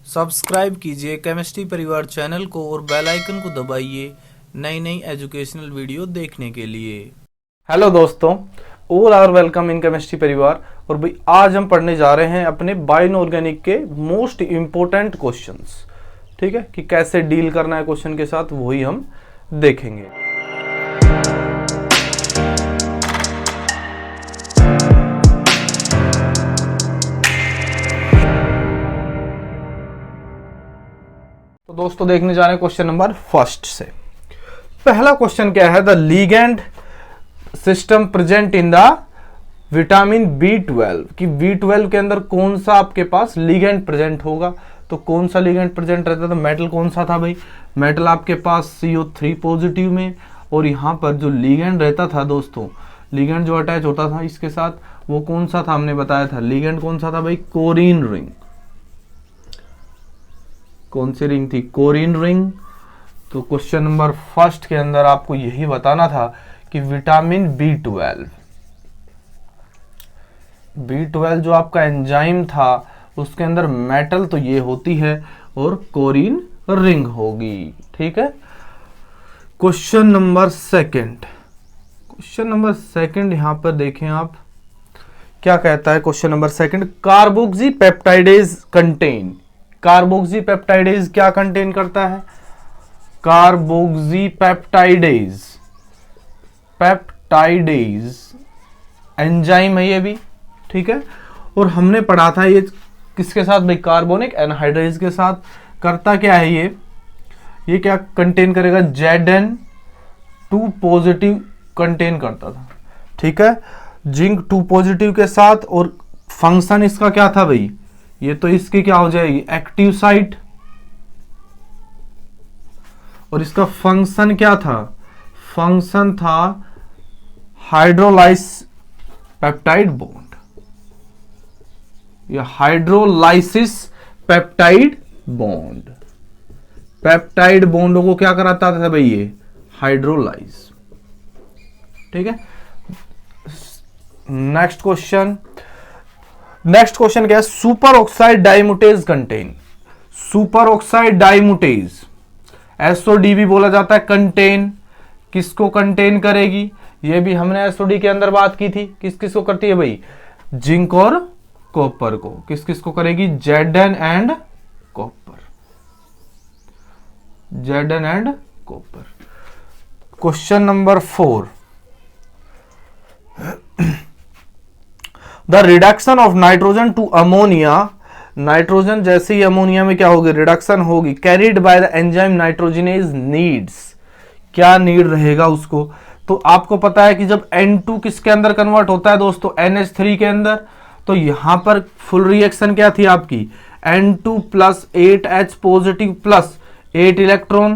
Subscribe कीजिए chemistry परिवार channel को और बेल आइकन को दबाइए नई नई एजुकेशनल वीडियो देखने के लिए। हेलो दोस्तों, all are welcome in chemistry परिवार। और भाई आज हम पढ़ने जा रहे हैं अपने बायोइनऑर्गेनिक के मोस्ट इम्पोर्टेंट क्वेश्चंस। ठीक है कि कैसे डील करना है क्वेश्चन के साथ, वही हम देखेंगे। तो दोस्तों देखने जा रहे हैं क्वेश्चन नंबर फर्स्ट से। पहला क्वेश्चन क्या है, the ligand system present in the vitamin B12 कि B12 के अंदर कौन सा आपके पास लिगेंड प्रेजेंट होगा। तो कौन सा लिगेंड प्रेजेंट रहता था, मेटल कौन सा था भाई, मेटल आपके पास CO3 पॉजिटिव में। और यहाँ पर जो लिगेंड रहता था दोस्तों, लिगेंड जो अटैच होता था इसके साथ, वो कौन सा था, हमने बताया था लिगेंड कौन सा था भाई, कोरिन रिंग। कौन सी रिंग थी, कोरिन रिंग। तो क्वेश्चन नंबर फर्स्ट के अंदर आपको यही बताना था कि विटामिन B12 जो आपका एंजाइम था उसके अंदर मेटल तो ये होती है और कोरिन रिंग होगी। ठीक है। क्वेश्चन नंबर सेकंड यहां पर देखें आप क्या कहता है। Question number second, carboxy peptidase contain. Carboxy peptidase क्या कंटेन करता है, कार्बोक्सी पेप्टाइडेज एंजाइम है ये भी। ठीक है। और हमने पढ़ा था ये किसके साथ भाई, कार्बोनिक एनहाइड्रेज के साथ। करता क्या है ये क्या कंटेन करेगा, Zn2 पॉजिटिव कंटेन करता था। ठीक है, जिंक 2 पॉजिटिव के साथ। और फंक्शन इसका क्या था भाई, ये तो इसकी क्या हो जाएगी, एक्टिव साइट। और इसका फंक्शन क्या था, फंक्शन था हाइड्रोलाइस पेप्टाइड बॉन्ड या हाइड्रोलाइसिस पेप्टाइड बॉन्ड। पेप्टाइड बॉन्डों को क्या कराता था भाई, ये हाइड्रोलाइज। ठीक है। नेक्स्ट क्वेश्चन क्या है, superoxide dismutase content. Superoxide dismutase SOD भी बोला जाता है। कंटेन किसको कंटेन करेगी, ये भी हमने SOD के अंदर बात की थी। किस किस को करती है भाई, जिंक और कॉपर को। किस किस को करेगी, Zn and copper. Zn and copper. Question number 4, the reduction of nitrogen to ammonia. Nitrogen जैसे ही अमोनिया में क्या होगी, रिडक्शन होगी, carried by the enzyme nitrogenase needs. क्या नीड रहेगा उसको, तो आपको पता है कि जब N2 किसके अंदर कन्वर्ट होता है दोस्तों, NH3 के अंदर। तो यहां पर फुल रिएक्शन क्या थी आपकी, N2 plus 8H positive plus 8 electron.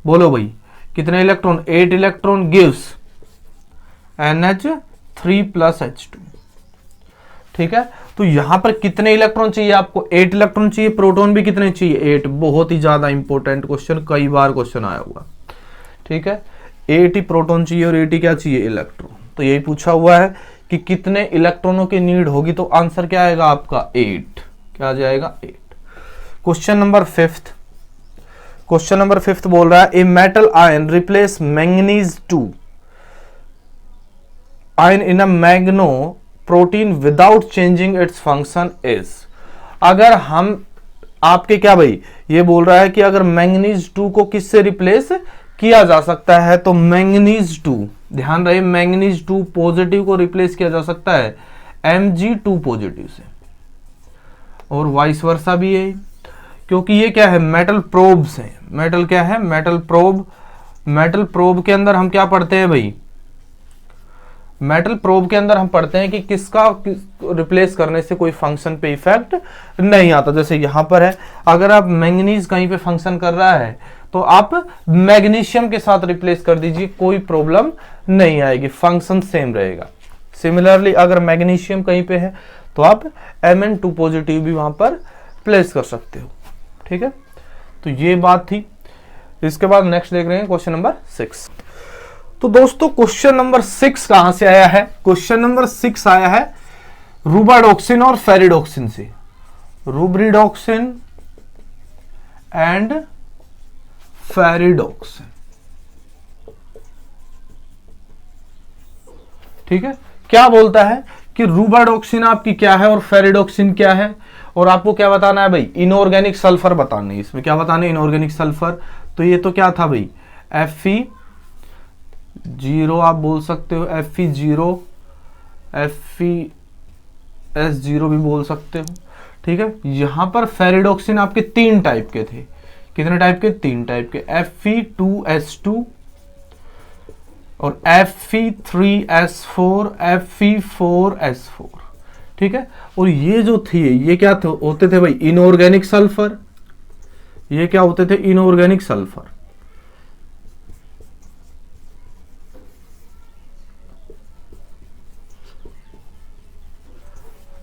बोलो भाई कितने electron, 8 electron gives NH3 plus H2। ठीक है। तो यहां पर कितने इलेक्ट्रॉन चाहिए आपको, 8 इलेक्ट्रॉन चाहिए। प्रोटॉन भी कितने चाहिए, 8। बहुत ही ज्यादा इंपॉर्टेंट क्वेश्चन, कई बार क्वेश्चन आया हुआ। ठीक है, 8 ही प्रोटॉन चाहिए और 8 ही क्या चाहिए, इलेक्ट्रॉन। तो यही पूछा हुआ है कि कितने इलेक्ट्रॉनों की नीड होगी, तो आंसर क्या आएगा आपका 8। क्या आ जाएगा 8। क्वेश्चन नंबर फिफ्थ बोल रहा है, a metal ion replace manganese 2 ion in a मैग्नो protein without changing its function is. अगर हम आपके क्या भाई, ये बोल रहा है कि अगर मैंगनीज 2 को किससे रिप्लेस किया जा सकता है, तो मैंगनीज 2, ध्यान रहे मैंगनीज 2 पॉजिटिव को रिप्लेस किया जा सकता है Mg2 पॉजिटिव से। और वाइस वर्सा भी है, क्योंकि ये क्या है, मेटल प्रोब्स है। मेटल क्या है, मेटल प्रोब के अंदर हम क्या पढ़ते हैं भाई, मेटल प्रोब के अंदर हम पढ़ते हैं कि किसका रिप्लेस करने से कोई फंक्शन पे इफेक्ट नहीं आता। जैसे यहां पर है, अगर आप मैंगनीज कहीं पे फंक्शन कर रहा है तो आप मैग्नीशियम के साथ रिप्लेस कर दीजिए, कोई प्रॉब्लम नहीं आएगी, फंक्शन सेम रहेगा। सिमिलरली अगर मैग्नीशियम कहीं पे है तो आप Mn2 पॉजिटिव भी वहां पर प्लेस कर सकते हो। ठीक है, तो ये बात थी। इसके बाद नेक्स्ट देख रहे हैं क्वेश्चन नंबर 6। तो दोस्तों क्वेश्चन नंबर 6 कहां से आया है, क्वेश्चन नंबर 6 आया है रुब्रिडॉक्सिन और फेरिडॉक्सिन से। रुब्रिडॉक्सिन एंड फेरिडोक्सिन। ठीक है, क्या बोलता है कि रुबिडोक्सिन आपकी क्या है और फेरिडोक्सिन क्या है, और आपको क्या बताना है भाई, इनऑर्गेनिक सल्फर बताने। इसमें क्या बताना है, इनऑर्गेनिक सल्फर। तो ये तो क्या था भाई, Fe0 आप बोल सकते हो, Fe0, FeS0 भी बोल सकते हो। ठीक है, यहां पर फेरिडोक्सिन आपके 3 टाइप के थे। कितने टाइप के, 3 टाइप के, Fe2S2 और Fe3S4, Fe4S4। ठीक है, और ये जो थी, ये क्या होते थे भाई, इनऑर्गेनिक सल्फर। ये क्या होते थे, इनऑर्गेनिक सल्फर।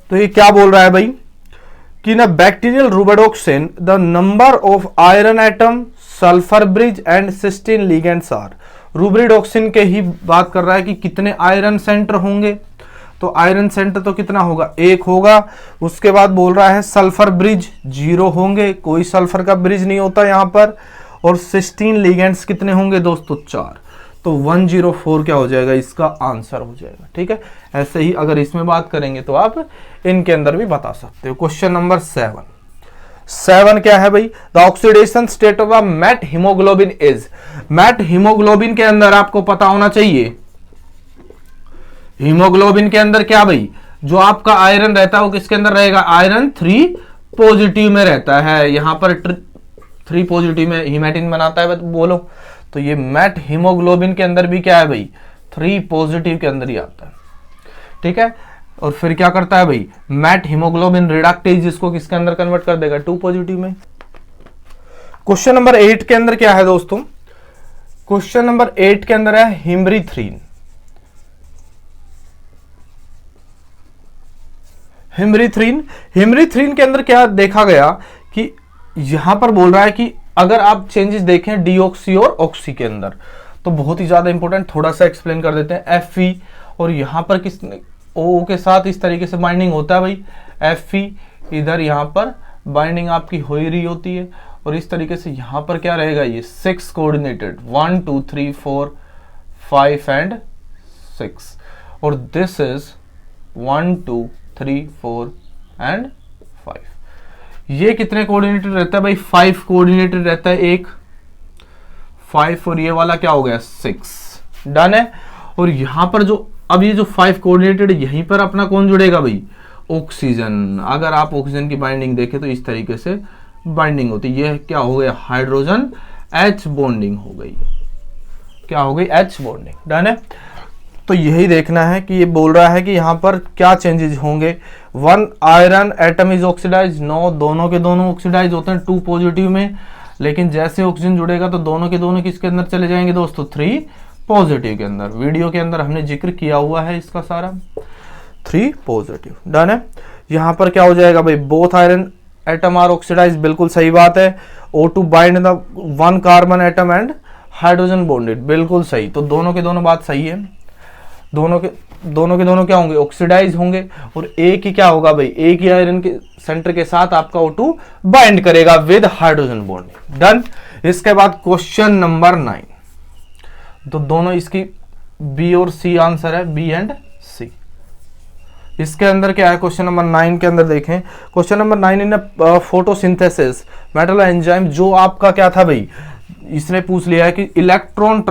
तो ये क्या बोल रहा है भाई कि ना bacterial rubredoxin the number of iron atom, sulphur bridge and cysteine ligands are. Rubredoxin के ही बात कर रहा है कि कितने आयरन सेंटर होंगे। तो आयरन सेंटर तो कितना होगा, 1 होगा। उसके बाद बोल रहा है सल्फर ब्रिज 0 होंगे, कोई सल्फर का ब्रिज नहीं होता यहां पर। और सिस्टीन लिगेंड्स कितने होंगे दोस्तों, 4। तो 104 क्या हो जाएगा, इसका आंसर हो जाएगा। ठीक है, ऐसे ही अगर इसमें बात करेंगे तो आप इनके अंदर भी बता सकते हो। क्वेश्चन नंबर 7 क्या है भाई, the oxidation state of met haemoglobin is. Met haemoglobin के अंदर आपको पता होना चाहिए, हीमोग्लोबिन के अंदर क्या भाई, जो आपका आयरन रहता है वो किसके अंदर रहेगा, आयरन 3 पॉजिटिव में रहता है। यहां पर 3 पॉजिटिव में हीमेटिन बनाता है, बोलो। तो ये मैट हीमोग्लोबिन के अंदर भी क्या है भाई, 3 पॉजिटिव के अंदर ही आता है। ठीक है, और फिर क्या करता है भाई, मैट हीमोग्लोबिन रिडक्टेज जिसको किसके अंदर कन्वर्ट कर देगा, 2 पॉजिटिव में। क्वेश्चन नंबर 8 के अंदर क्या है दोस्तों, क्वेश्चन नंबर 8 के अंदर है हिमरीथ्रीन। हिमरीथ्रीन के अंदर क्या देखा गया कि यहां पर बोल रहा है कि अगर आप चेंजेस देखें डीऑक्सी और ऑक्सी के अंदर, तो बहुत ही ज्यादा इंपॉर्टेंट, थोड़ा सा एक्सप्लेन कर देते हैं। Fe, और यहां पर किस O के साथ इस तरीके से बाइंडिंग होता है भाई, Fe इधर यहां पर बाइंडिंग आपकी हो ही रही होती है, और इस तरीके से यहां पर क्या रहेगा, ये 6 कोऑर्डिनेटेड, 1 2 3 4 5 एंड 6, और दिस इज 1 2 3 4 एंड 5। ये कितने कोऑर्डिनेटेड रहता है भाई, 5 कोऑर्डिनेटेड रहता है, एक 5, और ये वाला क्या हो गया, 6। डन है। और यहां पर जो अब ये जो 5 कोऑर्डिनेटेड, यहीं पर अपना कौन जुड़ेगा भाई, ऑक्सीजन। अगर आप ऑक्सीजन की बाइंडिंग देखें तो इस तरीके से बाइंडिंग होती है। ये क्या हो गया, हाइड्रोजन H बॉन्डिंग हो गई। क्या हो गई, H बॉन्डिंग। डन है। तो यही देखना है कि ये बोल रहा है कि यहां पर क्या चेंजेस होंगे। 1 iron atom is oxidise, no, दोनों के दोनों ऑक्सीडाइज होते हैं 2 पॉजिटिव में, लेकिन जैसे ऑक्सीजन जुड़ेगा तो दोनों के दोनों किसके अंदर चले जाएंगे दोस्तों, 3 पॉजिटिव के अंदर। वीडियो के अंदर हमने जिक्र किया हुआ है इसका सारा, 3 पॉजिटिव। डन है। यहां पर क्या हो जाएगा भाई, both iron atom are oxidise, बिल्कुल सही बात है। O2 bind the 1 carbon atom and hydrogen bonded, बिल्कुल सही। तो दोनों के दोनों बात सही है, दोनों के दोनों क्या होंगे, ऑक्सीडाइज होंगे। और एक ही क्या होगा भाई, एक ही आयरन के सेंटर के साथ आपका O2 बाइंड करेगा विद हाइड्रोजन बॉन्ड। डन। इसके बाद क्वेश्चन नंबर 9, तो दोनों इसकी बी और सी आंसर है, बी एंड सी। इसके अंदर क्या है, क्वेश्चन नंबर 9 के अंदर देखें, question number 9 in photosynthesis metal enzyme, जो आपका क्या था भाई, इसने पूछ लिया है कि इलेक्ट्रॉन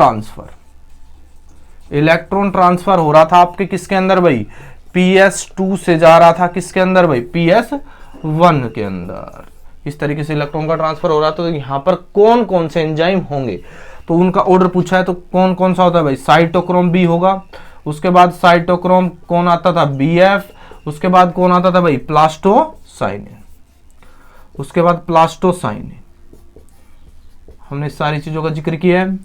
ट्रांसफर हो रहा था आपके किसके अंदर भाई, PS2 से जा रहा था किसके अंदर भाई, PS1 के अंदर। इस तरीके से इलेक्ट्रॉन का ट्रांसफर हो रहा था। तो यहाँ पर कौन कौन से एंजाइम होंगे, तो उनका ऑर्डर पूछा है, तो कौन कौन सा होता है भाई, साइटोक्रोम बी होगा, उसके बाद साइटोक्रोम कौन आता था, BF, उसके बाद कौन आता था भाई, प्लास्टोसाइनिन, उसके बाद प्लास्टोसाइनिन। हमने सारी चीजों का जिक्र किया है।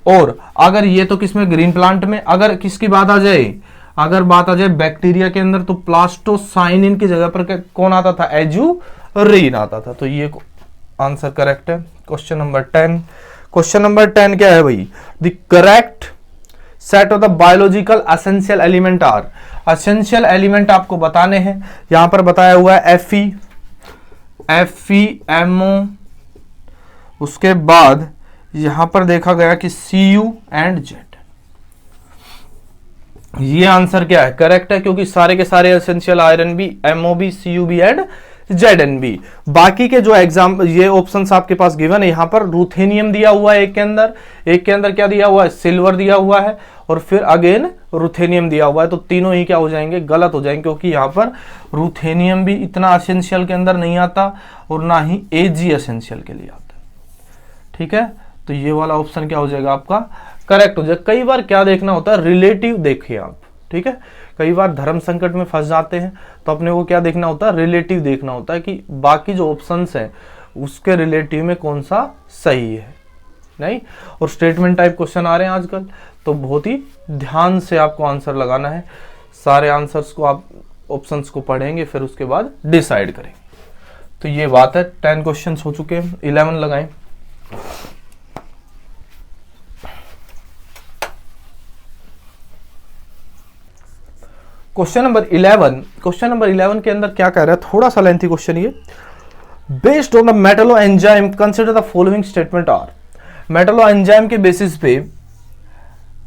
और अगर ये तो किसमें, ग्रीन प्लांट में, अगर किसकी बात आ जाए, अगर बात आ जाए बैक्टीरिया के अंदर, तो प्लास्टोसाइनिन की जगह पर कौन आता था, एजुरीन आता था। तो ये आंसर करेक्ट है। क्वेश्चन नंबर 10, क्वेश्चन नंबर 10 क्या है भाई, the correct set of the biological essential element are. Essential element आपको बताने हैं, यहां पर बताया हुआ है Fe, FeMO, उसके बाद यहां पर देखा गया कि Cu एंड Z। ये आंसर क्या है? करेक्ट है, क्योंकि सारे के सारे एसेंशियल आयरन भी MOB, CuB एंड ZnB। बाकी के जो एग्जाम ये ऑप्शंस आपके पास गिवन है, यहां पर रूथेनियम दिया हुआ है एक के अंदर क्या दिया हुआ है? सिल्वर दिया हुआ है, और फिर अगेन रूथेनियम दिया हुआ है। तो तीनों ही क्या हो जाएंगे? गलत हो जाएंगे, क्योंकि यहां पर रूथेनियम भी इतना एसेंशियल के अंदर नहीं आता और ना ही Ag एसेंशियल के लिए आता है। ठीक है, तो ये वाला ऑप्शन क्या हो जाएगा आपका? करेक्ट हो जाएगा। कई बार क्या देखना होता है? रिलेटिव देखिए आप। ठीक है, कई बार धर्म संकट में फंस जाते हैं तो अपने को क्या देखना होता है? रिलेटिव देखना होता है कि बाकी जो ऑप्शंस हैं उसके रिलेटिव में कौन सा सही है, नहीं। और स्टेटमेंट टाइप क्वेश्चन आ रहे हैं आजकल, तो बहुत ही ध्यान से आपको आंसर लगाना है। सारे आंसर्स को आप ऑप्शंस को पढ़ेंगे, फिर उसके बाद डिसाइड करेंगे। तो ये बात है। 10 क्वेश्चन हो चुके हैं, 11 लगाएं। क्वेश्चन नंबर 11 के अंदर क्या कह रहा है? थोड़ा सा लेंथी क्वेश्चन ये। Based on the metallo enzyme consider the following statement are. Metallo enzyme के बेसिस पे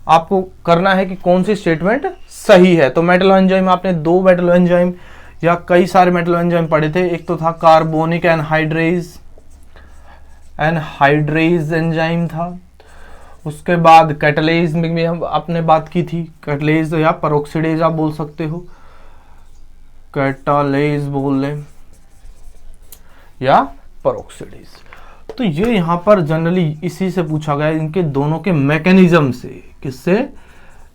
आपको करना है कि कौन सी स्टेटमेंट सही है। तो मेटलो एंजाइम, आपने 2 मेटलो एंजाइम या कई सारे मेटलो एंजाइम पढ़े थे। एक तो था कार्बोनिक एनहाइड्रेज एंजाइम था। उसके बाद कैटलेज में भी हम आपने बात की थी, कैटलेज या पेरोक्सिडेज आप बोल सकते हो, कैटालेज बोल लें या पेरोक्सिडेज। तो ये यहां पर जनरली इसी से पूछा गया, इनके दोनों के मैकेनिज्म से। किससे?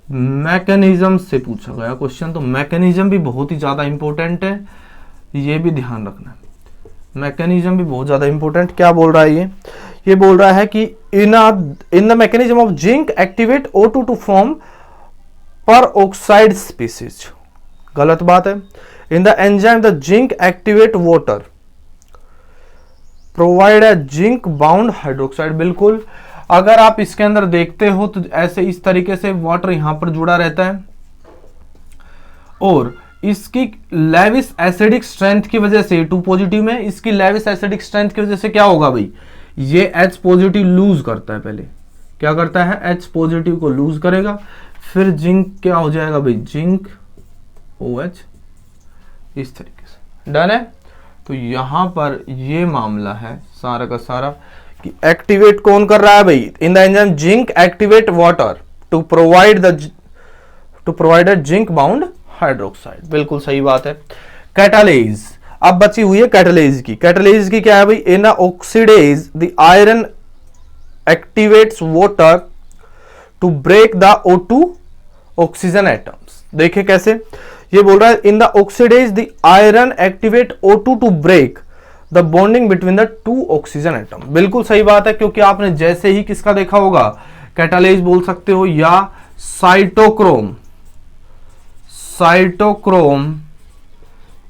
मैकेनिज्म से पूछा गया क्वेश्चन। तो मैकेनिज्म भी बहुत ही ज्यादा इंपॉर्टेंट है, ये भी ध्यान रखना। मैकेनिज्म भी बहुत ज्यादा इंपॉर्टेंट। क्या बोल रहा है ये बोल रहा है कि in the mechanism of zinc activate O2 to form peroxide species. गलत बात है। In the enzyme the zinc activate water provide a zinc bound hydroxide. बिल्कुल, अगर आप इसके अंदर देखते हो तो ऐसे इस तरीके से वाटर यहां पर जुड़ा रहता है, और इसकी लेविस एसिडिक स्ट्रेंथ की वजह से 2 पॉजिटिव में, इसकी लेविस एसिडिक स्ट्रेंथ की वजह से क्या होगा भाई? ये H पॉजिटिव लूज करता है। पहले क्या करता है? H पॉजिटिव को लूज करेगा, फिर जिंक क्या हो जाएगा भाई? जिंक OH, इस तरीके से। डन है। तो यहां पर ये मामला है सारा का सारा कि एक्टिवेट कौन कर रहा है भाई? In the enzyme zinc activate water to provide a zinc bound hydroxide. बिल्कुल सही बात है। कैटालेज, अब बची हुई है कैटालेज की। कैटालेज की क्या है भाई? In oxidase the iron activates water to break the O2 oxygen atoms. देखिए कैसे ये बोल रहा है, in the oxidase the iron activate O2 to break the bonding between the 2 oxygen atom. बिल्कुल सही बात है, क्योंकि आपने जैसे ही किसका देखा होगा? कैटालेज बोल सकते हो या साइटोक्रोम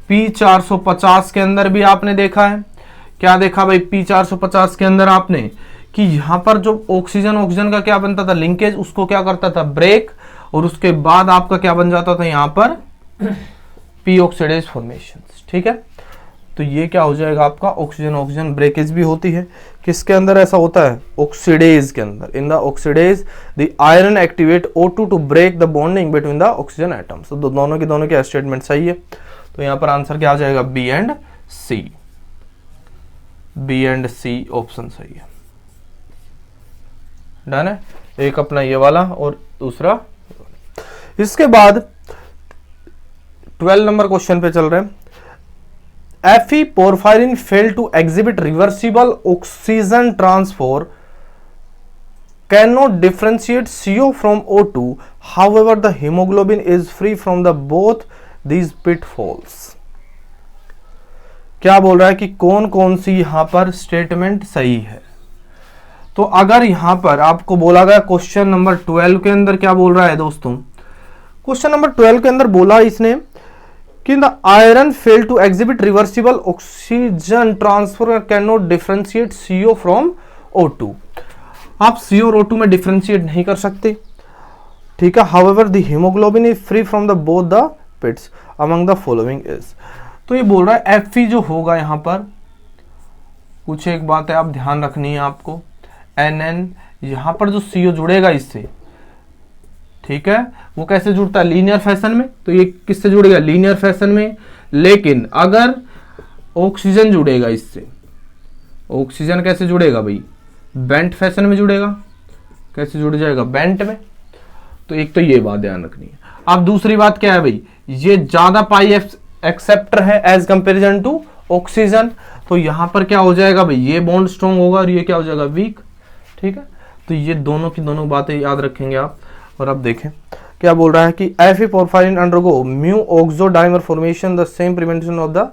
P450 के अंदर भी आपने देखा है। क्या देखा भाई? P450 के अंदर आपने कि यहां पर जो ऑक्सीजन का क्या बनता था? लिंकेज, उसको क्या करता था? ब्रेक, और उसके बाद आपका क्या बन जाता था? यहां पर पी ऑक्सीडेज फॉर्मेशन। ठीक है, तो ये क्या हो जाएगा आपका? ऑक्सीजन ब्रेकेज भी होती है। किसके अंदर ऐसा होता है? ऑक्सीडेज के अंदर। In the oxidase the iron activate O2 to break the bonding between the oxygen atoms. तो दोनों के स्टेटमेंट सही है। तो यहां पर आंसर क्या आ जाएगा? बी एंड सी ऑप्शन सही है। डन है। एक अपना ये वाला और दूसरा। इसके बाद 12 नंबर क्वेश्चन पे चल रहे हैं। Fe porphyrin failed to exhibit reversible oxygen transfer, cannot differentiate CO from O2. However, the hemoglobin is free from the both these pitfalls. क्या बोल रहा है कि कौन कौन सी यहां पर स्टेटमेंट सही है? तो अगर यहां पर आपको बोला गया क्वेश्चन नंबर 12 के अंदर क्या बोल रहा है दोस्तों? क्वेश्चन नंबर 12 के अंदर बोला इसने कि the iron fail to exhibit reversible oxygen transfer, can not differentiate CO from O2। आप CO और O2 में डिफरेंशिएट नहीं कर सकते। ठीक है। However the haemoglobin is free from the both the pits among the following is. तो ये बोल रहा है Fe जो होगा यहां पर कुछ एक बात है आप ध्यान रखनी है आपको, NN यहां पर जो CO जुड़ेगा इससे, ठीक है, वो कैसे जुड़ता है, लीनियर फैशन में, तो ये किससे जुड़ेगा, लीनियर फैशन में। लेकिन अगर ऑक्सीजन जुड़ेगा इससे, ऑक्सीजन कैसे जुड़ेगा भाई, बेंट फैशन में जुड़ेगा। कैसे जुड़ जाएगा, बेंट में। तो एक तो ये बात ध्यान रखनी है। अब दूसरी बात क्या है भाई, ये ज्यादा पाई एक्सेप्टर है एज कंपेरिजन टू ऑक्सीजन, तो यहां पर क्या हो जाएगा भाई, ये बॉन्ड स्ट्रॉन्ग होगा और ये क्या हो जाएगा, वीक। ठीक है, तो ये दोनों की दोनों बातें याद रखेंगे आप। और अब देखें क्या बोल रहा है कि Fe porphyrin undergo mu oxodimer formation the same prevention of the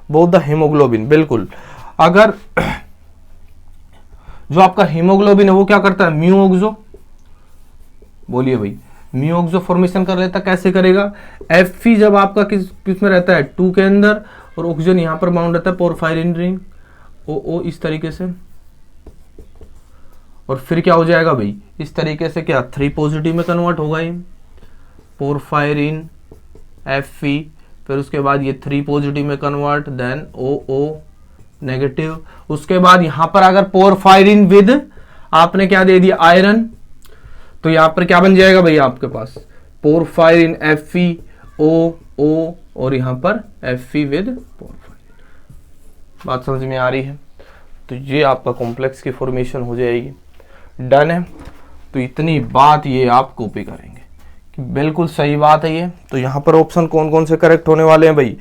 both the hemoglobin। बिल्कुल, अगर जो आपका हीमोग्लोबिन है वो क्या करता है, म्यू ऑक्सो, बोलिए भाई, म्यू ऑक्सो फॉर्मेशन कर लेता, कैसे करेगा, Fe जब आपका किस में रहता है, 2 के अंदर, और ऑक्सीजन यहां पर बाउंड रहता है पोरफायरिन रिंग ओ इस तरीके से, और फिर क्या हो जाएगा भाई, इस तरीके से क्या 3 पॉजिटिव में कन्वर्ट होगा ये पोरफायरिन Fe, फिर उसके बाद ये 3 पॉजिटिव में कन्वर्ट, देन O नेगेटिव। उसके बाद यहां पर अगर पोरफायरिन विद आपने क्या दे दिया, आयरन, तो यहां पर क्या बन जाएगा भाई आपके पास, पोरफायरिन FeO और यहां पर Fe विद पोरफायरिन। बात समझ में आ रही है, तो ये आपका कॉम्प्लेक्स की फॉर्मेशन हो जाएगी। डन है, तो इतनी बात ये आप कॉपी करेंगे कि बिल्कुल सही बात है ये। तो यहां पर ऑप्शन कौन कौन से करेक्ट होने वाले हैं भाई,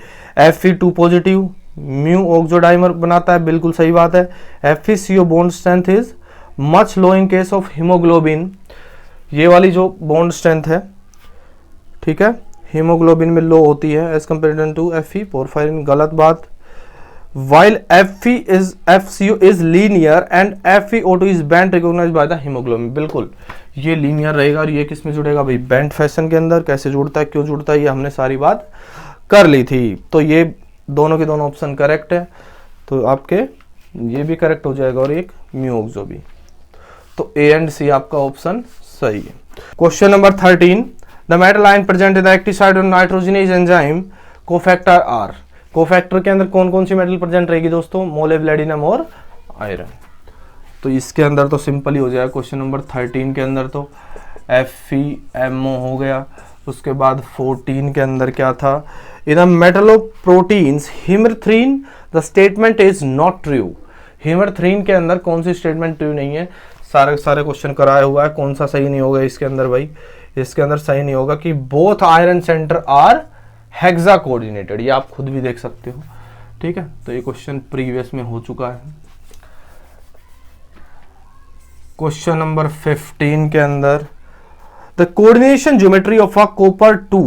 Fe 2 पॉजिटिव म्यू ऑक्सोडाइमर बनाता है, बिल्कुल सही बात है। FeCO bond strength is much low in case of haemoglobin, ये वाली जो बॉन्ड स्ट्रेंथ है, ठीक है, हीमोग्लोबिन में लो होती है as comparison to Fe porphyrin, गलत बात। While FeCO is linear and FeO2 is band recognized by the hemoglobin, बिल्कुल ये लीनियर रहेगा। और ये किस में जुड़ेगा भाई, बैंड फैशन के अंदर। कैसे जुड़ता है, क्यों जुड़ता है, ये हमने सारी बात कर ली थी। तो ये दोनों के दोनों ऑप्शन करेक्ट है, तो आपके ये भी करेक्ट हो जाएगा और एक म्यू ऑक्सो भी। तो A एंड C आपका ऑप्शन सही है। Question number 13, the metal ion present in the active site of nitrogenase enzyme cofactor are. Cofactor के अंदर कौन कौन सी मेटल प्रेजेंट रहेगी दोस्तों, मोलिब्डेनम और आयरन। तो इसके अंदर तो सिंपल ही हो जाएगा। क्वेश्चन नंबर 13 के अंदर तो FeMO हो गया। उसके बाद 14 के अंदर क्या था, in the metal of proteins haemerythrin the statement is not true. Haemerythrin के अंदर कौन सी स्टेटमेंट ट्रू नहीं है, सारे क्वेश्चन कराया हुआ है, कौन सा सही नहीं होगा इसके अंदर भाई, इसके अंदर सही नहीं होगा कि both iron centre are hexa coordinated, ये आप खुद भी देख सकते हो। ठीक है, तो ये क्वेश्चन प्रीवियस में हो चुका है। क्वेश्चन नंबर 15 के अंदर, the coordination geometry of a copper 2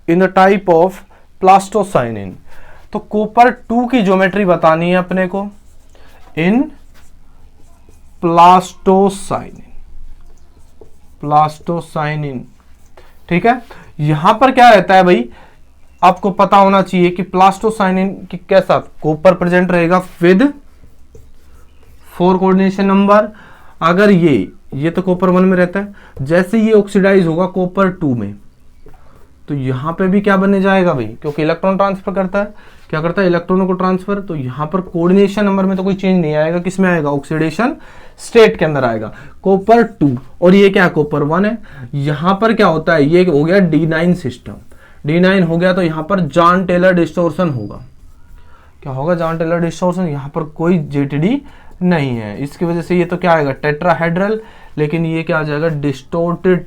in the type of plastocyanin. तो कॉपर 2 की ज्योमेट्री बतानी है अपने को इन प्लास्टोसाइनिन। ठीक है, यहां पर क्या रहता है भाई, आपको पता होना चाहिए कि प्लास्टोसाइनिन की कैसा कॉपर प्रेजेंट रहेगा विद 4 कोऑर्डिनेशन नंबर। अगर ये तो कॉपर 1 में रहता है, जैसे ये ऑक्सीडाइज होगा कॉपर 2 में, तो यहां पे भी क्या बनने जाएगा भाई, क्योंकि इलेक्ट्रॉन ट्रांसफर करता है, क्या करता है, इलेक्ट्रॉनों को ट्रांसफर। तो यहां पर कोऑर्डिनेशन नंबर में तो कोई चेंज नहीं आएगा, किस में आएगा, ऑक्सीडेशन स्टेट के अंदर आएगा कॉपर 2, और ये क्या कॉपर 1 है। यहां पर क्या होता है, ये हो गया D9 सिस्टम, D9 हो गया, तो यहां पर जॉन टेलर डिस्टोर्शन होगा। क्या होगा, जॉन टेलर डिस्टोर्शन, यहां पर कोई ZD नहीं है, इसकी वजह से ये तो क्या आएगा, टेट्राहेड्रल, लेकिन ये क्या आ जाएगा, डिस्टोर्टेड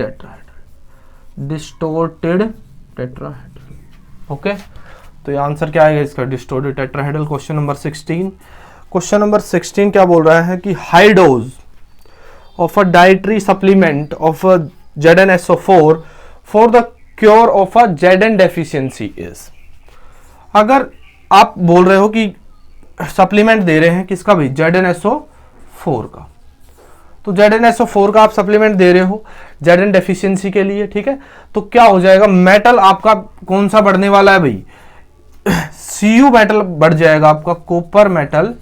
टेट्राहेड्रल। ओके, तो ये आंसर क्या आएगा इसका, distorted tetrahedral. Question number 16, question number 16 क्या बोल रहा है कि high dose of a dietary supplement of ZnSO4 for the cure of a Zn deficiency is. अगर आप बोल रहे हो कि सप्लीमेंट दे रहे हैं किसका भाई, ZnSO4 का, तो ZnSO4 का आप सप्लीमेंट दे रहे हो Zn डेफिशिएंसी के लिए, ठीक है, तो क्या हो जाएगा, मेटल आपका कौन सा बढ़ने वाला है भाई, Cu मेटल बढ़ जाएगा आपका, कॉपर मेटल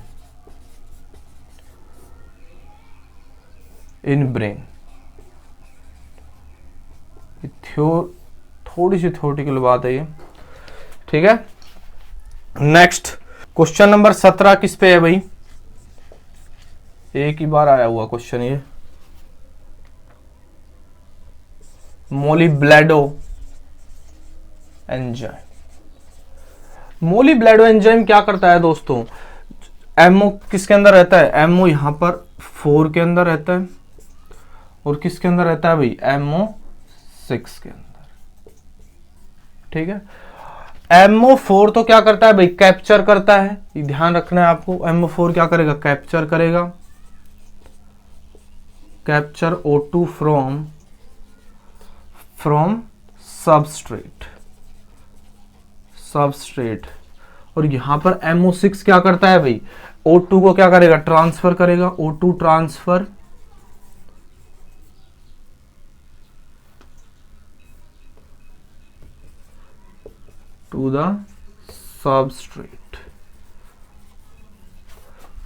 इन ब्रेन। थोड़ी सी थ्योरेटिकल बात है ये, ठीक है। नेक्स्ट क्वेश्चन नंबर 17 किस पे है भाई, एक ही बार आया हुआ क्वेश्चन ये, मोलिब्लेडो एंजाइम। मोलिब्लेडो एंजाइम क्या करता है दोस्तों, एमओ किसके अंदर रहता है, एमओ यहां पर 4 के अंदर रहता है, और किसके अंदर रहता है भाई, एमओ 6 के अंदर। ठीक है, MO4 तो क्या करता है भाई, कैप्चर करता है, ये ध्यान रखना है आपको। MO4 क्या करेगा, कैप्चर करेगा, कैप्चर O2 फ्रॉम सबस्ट्रेट। और यहां पर MO6 क्या करता है भाई, O2 को क्या करेगा, ट्रांसफर करेगा, O2 transfer to the substrate.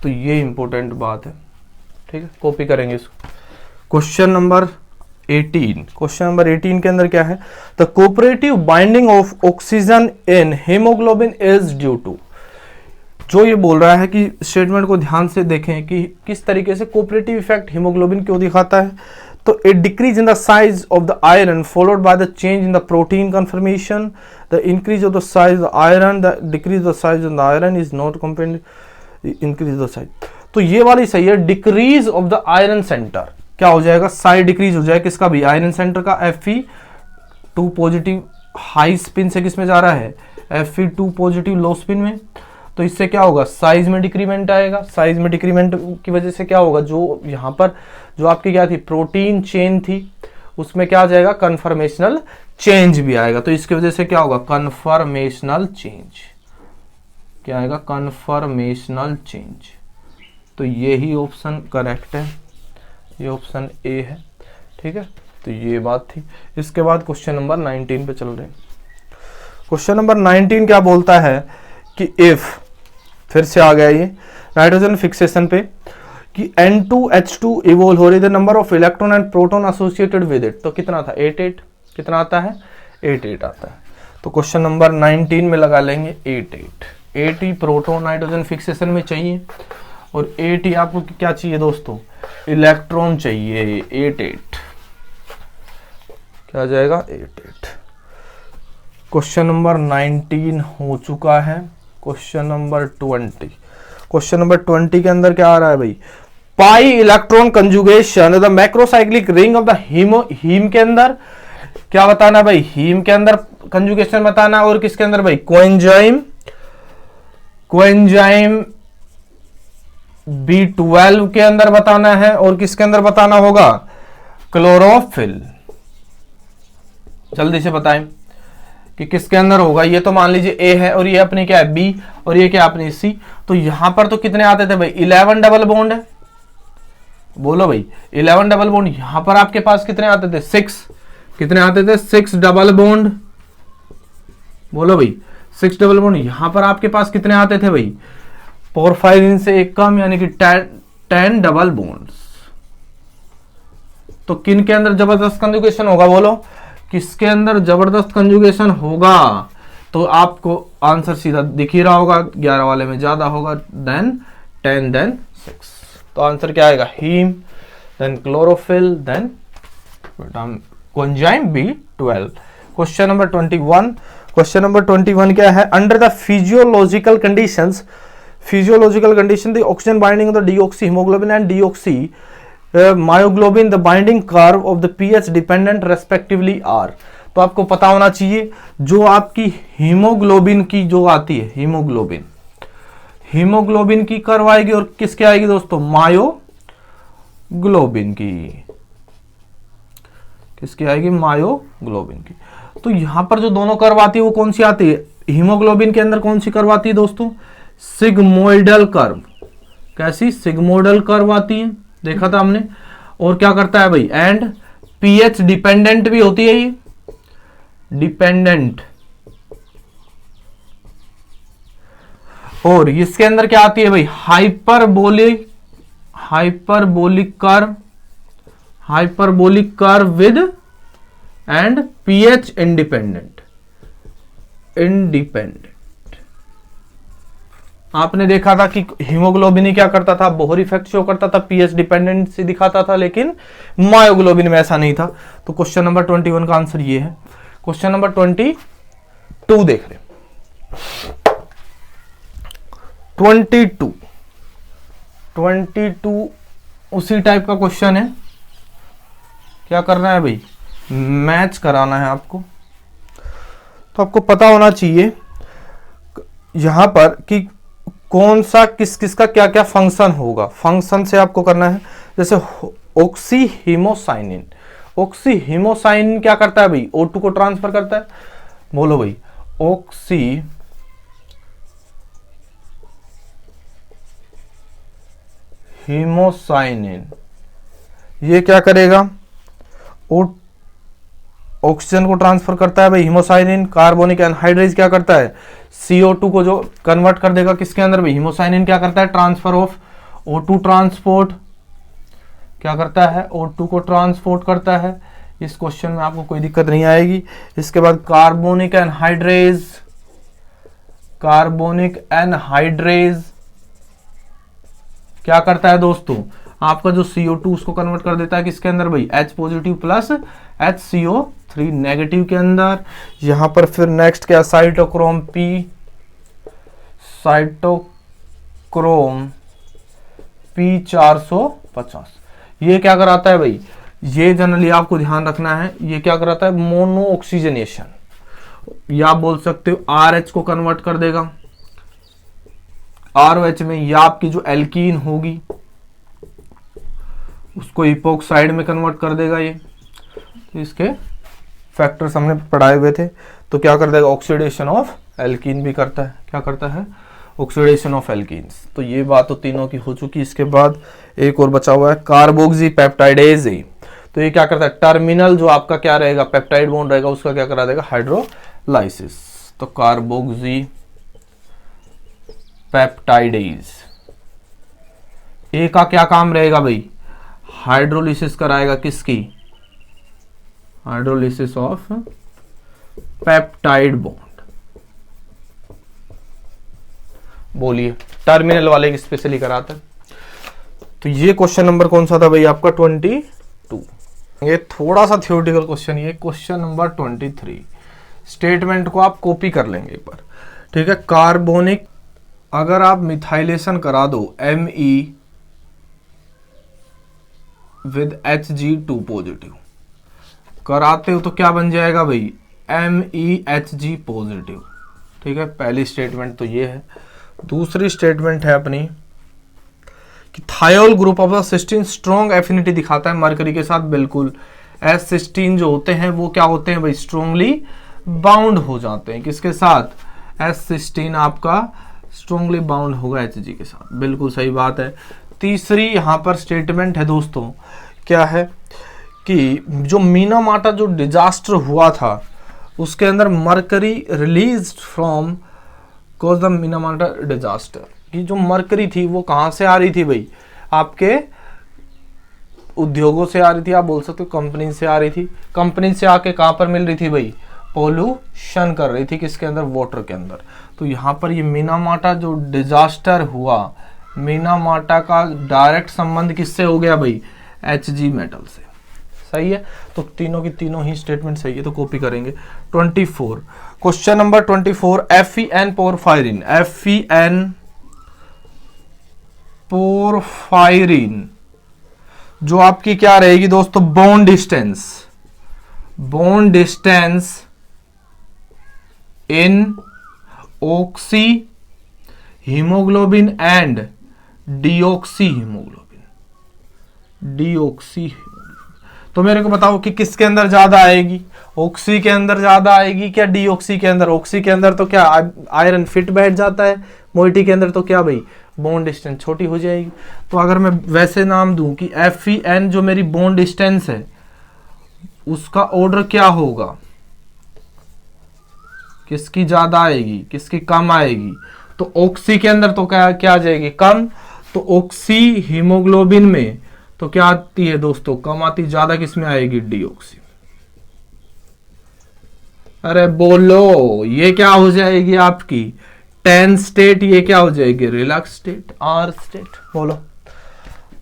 तो ये इंपॉर्टेंट बात है, ठीक है, कॉपी करेंगे इसको। क्वेश्चन नंबर 18 के अंदर क्या है, the cooperative binding of oxygen in haemoglobin is due to. जो ये बोल रहा है कि स्टेटमेंट को ध्यान से देखें कि किस तरीके से कोऑपरेटिव इफेक्ट हीमोग्लोबिन क्यों दिखाता है। तो a decrease in the size of the iron followed by the change in the protein conformation, the increase of the size of iron, the decrease the size of the iron is not compared increase the size. तो ये वाली सही है, decrease of the iron centre क्या हो जाएगा, size decrease हो जाएगा, किसका भी, आयरन सेंटर का। Fe2 पॉजिटिव हाई स्पिन से किस में जा रहा है, Fe2 पॉजिटिव लो स्पिन में। तो इससे क्या होगा, साइज में डिक्रीमेंट आएगा। साइज में डिक्रीमेंट की वजह से क्या होगा, जो यहां पर जो आपकी क्या थी, प्रोटीन चेन थी, उसमें क्या आ जाएगा, कन्फर्मेशनल चेंज भी आएगा। तो इसकी वजह से क्या होगा, कन्फर्मेशनल चेंज, क्या आएगा, कन्फर्मेशनल चेंज। तो यही ऑप्शन करेक्ट है, ये ऑप्शन ए है, ठीक है। तो ये बात थी। इसके बाद क्वेश्चन नंबर 19 पे चल रहे हैं। क्वेश्चन नंबर 19 क्या बोलता है कि इफ, फिर से आ गया ये नाइट्रोजन फिक्सेशन पे, कि N2H2 इवोल्व हो रही है, number of electron and proton associated with it. तो कितना था, 88। कितना आता है, 88 आता है। तो क्वेश्चन नंबर 19 में लगा लेंगे 88। 80 प्रोटॉन नाइट्रोजन फिक्सेशन में चाहिए, और 80 आपको क्या चाहिए दोस्तों, इलेक्ट्रॉन चाहिए। 88 क्या आ जाएगा, 88। क्वेश्चन नंबर 19 हो चुका है। क्वेश्चन नंबर 20, क्वेश्चन नंबर 20 के अंदर क्या आ रहा है भाई, pi electron conjugation the macrocyclic ring of the haem के अंदर क्या बताना भाई, हीम के अंदर कंजुगेशन बताना, और किसके अंदर भाई, कोएंजाइम B12 के अंदर बताना है, और किसके अंदर बताना होगा, क्लोरोफिल। जल्दी से बताएं कि किसके अंदर होगा। ये तो मान लीजिए ए है, और ये अपनी क्या है, बी, और ये क्या अपनी सी। तो यहां पर तो कितने आते थे भाई, 11 डबल बॉन्ड है, बोलो भाई 11 डबल बॉन्ड। यहां पर आपके पास कितने आते थे, 6। कितने आते थे, 6 डबल बॉन्ड, बोलो भाई 6 डबल बॉन्ड। यहां पर आपके पास कितने आते थे भाई, पोरफायरिन से एक कम, यानी कि 10 डबल बॉन्ड्स। तो किन के अंदर जबरदस्त कंजुगेशन होगा, बोलो किसके अंदर जबरदस्त कंजुगेशन होगा। तो आपको आंसर सीधा दिख ही रहा होगा, 11 वाले में ज्यादा होगा, देन 10 देन 6। तो आंसर क्या आएगा, haem, then chlorophyll, then coenzyme B12। Question number 21, question number 21 क्या है, under the physiological condition the oxygen binding of the deoxy haemoglobin and deoxy myoglobin the binding curve of the pH dependent respectively are. तो आपको पता होना चाहिए, जो आपकी haemoglobin की जो आती है, हीमोग्लोबिन की कर्व आएगी, और किसके आएगी दोस्तों, मायोग्लोबिन की। किसकी आएगी, मायोग्लोबिन की। तो यहां पर जो दोनों कर्व आती है वो कौन सी आती है, हीमोग्लोबिन के अंदर कौन सी कर्व आती है दोस्तों, सिग्मोइडल कर्व। कैसी, सिग्मोइडल कर्व आती है, देखा था हमने। और क्या करता है भाई, एंड पीएच डिपेंडेंट भी होती है ये, डिपेंडेंट। और इसके अंदर क्या आती है भाई, hyperbolic curve with and pH independent. आपने देखा था कि हीमोग्लोबिन ही क्या करता था, बोहर इफेक्ट शो करता था, पीएच डिपेंडेंसी दिखाता था, लेकिन मायोग्लोबिन में ऐसा नहीं था। तो क्वेश्चन नंबर 21 का आंसर ये है। क्वेश्चन नंबर 22 देख रहे, 22 उसी टाइप का क्वेश्चन है। क्या करना है भाई, मैच कराना है आपको। तो आपको पता होना चाहिए यहां पर कि कौन सा किस किस का क्या क्या फंक्शन होगा। फंक्शन से आपको करना है, जैसे ऑक्सी हीमोसाइनिन। ऑक्सी हीमोसाइनिन क्या करता है भाई, O2 को ट्रांसफर करता है। बोलो भाई, ऑक्सी हीमोसाइनिन ये क्या करेगा, ऑक्सीजन को ट्रांसफर करता है भाई। हीमोसाइनिन कार्बोनिक एनहाइड्रेज क्या करता है, CO2 को जो कन्वर्ट कर देगा किसके अंदर भाई, हीमोसाइनिन क्या करता है, ट्रांसफर ऑफ O2 ट्रांसपोर्ट क्या करता है, O2 को ट्रांसपोर्ट करता है। इस क्वेश्चन में आपको कोई दिक्कत नहीं आएगी। इसके बाद कार्बोनिक एनहाइड्रेज क्या करता है दोस्तों, आपका जो CO2 उसको कन्वर्ट कर देता है किसके अंदर भाई, H positive plus HCO3 negative के अंदर। यहां पर फिर नेक्स्ट क्या, साइटोक्रोम P450 ये क्या कराता है भाई, ये जनरली आपको ध्यान रखना है, ये क्या कराता है, मोनो ऑक्सीजनेशन, या आप बोल सकते हो RH को कन्वर्ट कर देगा ROH में, या आपकी जो एल्कीन होगी उसको इपोक्साइड में कन्वर्ट कर देगा। ये तो इसके फैक्टर्स हमने पढ़ाए हुए थे। तो क्या कर देगा, ऑक्सीडेशन ऑफ एल्कीन भी करता है। क्या करता है, ऑक्सीडेशन ऑफ एल्कीन्स। तो ये बात तो तीनों की हो चुकी। इसके बाद एक और बचा हुआ है कार्बोक्सी पेप्टाइडेज। तो ये क्या करता है, टर्मिनल जो आपका क्या रहेगा, पेप्टाइड बॉन्ड रहेगा, उसका क्या करा देगा, हाइड्रोलाइसिस। तो कार्बोक्सी पेप्टाइडेज ए का क्या काम रहेगा भाई, हाइड्रोलिसिस कराएगा किसकी, हाइड्रोलिसिस ऑफ पेप्टाइड बॉन्ड। बोलिए, टर्मिनल वाले की स्पेशली कराता है। तो ये क्वेश्चन नंबर कौन सा था भाई आपका, 22। ये थोड़ा सा थ्योरेटिकल क्वेश्चन, ये क्वेश्चन नंबर 23। स्टेटमेंट को आप कॉपी कर लेंगे एक बार, ठीक है। कार्बोनिक, अगर आप मिथाइलेशन करा दो Me विद Hg2 पॉजिटिव कराते हो तो क्या बन जाएगा भाई, MEHG पॉजिटिव, ठीक है। पहली स्टेटमेंट तो ये है। दूसरी स्टेटमेंट है अपनी कि thiol group of cysteine strong affinity दिखाता है मरकरी के साथ, बिल्कुल। S16 जो होते हैं वो क्या होते हैं भाई, स्ट्रॉन्गली बाउंड हो जाते हैं किसके साथ, S16 आपका स्ट्रॉन्गली बाउंड होगा Hg के साथ, बिल्कुल सही बात है। तीसरी यहां पर स्टेटमेंट है दोस्तों, क्या है कि जो मीनामाटा जो डिजास्टर हुआ था उसके अंदर mercury release from cause the Minamata disaster, कि जो मरकरी थी वो कहां से आ रही थी भाई, आपके उद्योगों से आ रही थी, आप बोल सकते हो कंपनी से आ रही थी। कंपनी से आके कहां पर मिल रही थी भाई, पोल्यूशन कर रही थी किसके अंदर, वाटर के अंदर। तो यहाँ पर ये मीनामाटा जो डिजास्टर हुआ, मीनामाटा का डायरेक्ट संबंध किससे हो गया भाई, Hg मेटल से। सही है, तो तीनों की तीनों ही स्टेटमेंट सही है, तो कॉपी करेंगे। 24 question number 24, FeN porphyrin. FeN porphyrin जो आपकी क्या रहेगी दोस्तों, bond distance in oxy haemoglobin and deoxy haemoglobin. तो मेरे को बताओ कि किसके अंदर ज्यादा आएगी, ऑक्सी के अंदर ज्यादा आएगी क्या डीऑक्सी के अंदर। ऑक्सी के अंदर तो क्या आयरन फिट बैठ जाता है, मोइटी के अंदर तो क्या भाई, बॉन्ड डिस्टेंस छोटी हो जाएगी। तो अगर मैं वैसे नाम दूं कि FeN जो मेरी बॉन्ड डिस्टेंस है उसका ऑर्डर क्या होगा, किसकी ज्यादा आएगी किसकी कम आएगी, तो ऑक्सी के अंदर तो क्या क्या आ जाएगी, कम। तो ऑक्सी हीमोग्लोबिन में तो क्या आती है दोस्तों, कम आती, ज्यादा किस में आएगी, डीऑक्सी। अरे बोलो, ये क्या हो जाएगी आपकी 10 स्टेट, ये क्या हो जाएगी रिलैक्स स्टेट, आर स्टेट। बोलो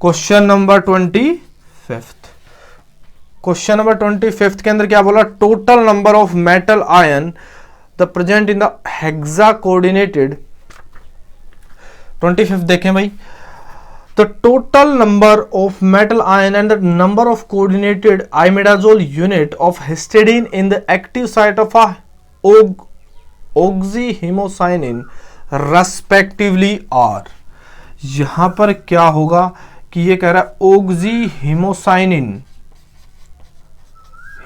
क्वेश्चन नंबर 25। क्वेश्चन नंबर 25 के अंदर क्या बोला, total number of metal ion the present in the hexa coordinated. 25 देखें भाई, the total number of metal ion and the number of coordinated imidazole unit of histidine in the active site of a oxyhaemocyanin respectively are. यहां पर क्या होगा कि ये कह रहा है ऑक्सीहेमोसाइनिन,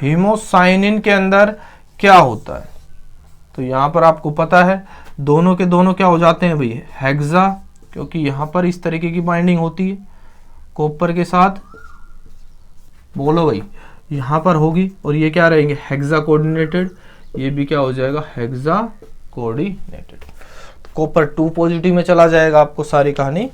हीमोसाइनिन के अंदर क्या होता है, तो यहां पर आपको पता है दोनों के दोनों क्या हो जाते हैं भाई, हेक्सा, क्योंकि यहां पर इस तरीके की बाइंडिंग होती है कॉपर के साथ। बोलो भाई, यहां पर होगी, और ये क्या रहेंगे हेक्सा कोऑर्डिनेटेड, ये भी क्या हो जाएगा हेक्सा कोऑर्डिनेटेड। कॉपर 2 पॉजिटिव में चला जाएगा, आपको सारी कहानी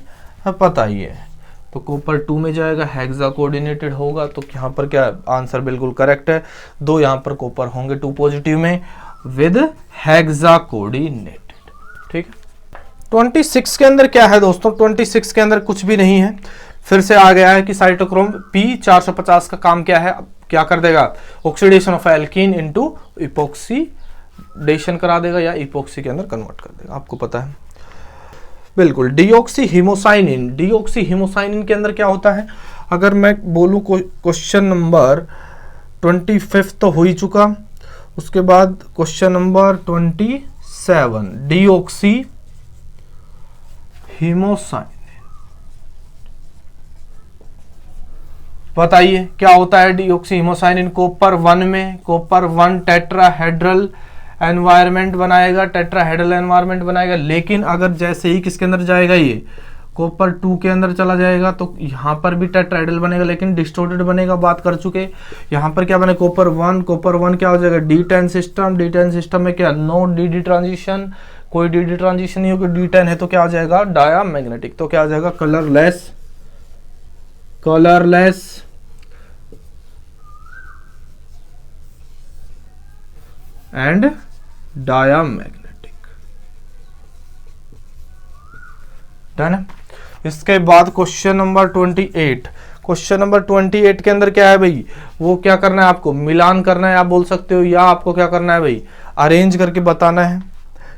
पता ही है। तो कॉपर 2 में जाएगा, हेक्सा कोऑर्डिनेटेड होगा, तो यहाँ पर क्या आंसर बिल्कुल करेक्ट है। 2 यहाँ पर कॉपर होंगे 2 पॉजिटिव में विद हेक्सा कोऑर्डिनेटेड। ठीक है। 26 के अंदर क्या है दोस्तों, 26 के अंदर कुछ भी नहीं है, फिर से आ गया है कि साइटोक्रोम P450 का काम क्या है, क्या कर देगा, ऑक्सीडेशन ऑफ एल्कीन इनटू इपोक्सीडेशन करा देगा या इपोक्सी के अंदर कन्वर्ट कर देगा, आपको पता है बिल्कुल। डीऑक्सी हीमोसाइनिन, डीऑक्सी हीमोसाइनिन के अंदर क्या होता है, अगर मैं बोलूं क्वेश्चन नंबर 25 तो हो ही चुका, उसके बाद क्वेश्चन नंबर 27 डीऑक्सी हीमोसाइनिन, बताइए क्या होता है डीऑक्सी हीमोसाइनिन। कॉपर 1 में, कॉपर 1 टेट्राहेड्रल एनवायरमेंट बनाएगा, टेट्राहेड्रल एनवायरमेंट बनाएगा, लेकिन अगर जैसे ही किसके अंदर जाएगा, ये कॉपर 2 के अंदर चला जाएगा, तो यहाँ पर भी टेट्राहेड्रल बनेगा लेकिन डिस्टोर्टेड बनेगा, बात कर चुके। यहाँ पर क्या बने कॉपर 1, कॉपर 1 क्या हो जाएगा D10 सिस्टम, D10 सिस्टम में क्या नो DD ट्रांजिशन, कोई DD ट्रांजिशन नहीं होगी, D10 है तो क्या हो जाएगा डाया मैग्नेटिक, तो क्या हो जाएगा colourless, colourless and diamagnetic. Done है। इसके बाद क्वेश्चन नंबर 28, क्वेश्चन नंबर 28 के अंदर क्या है भाई, वो क्या करना है आपको, मिलान करना है आप बोल सकते हो, या आपको क्या करना है भाई अरेंज करके बताना है।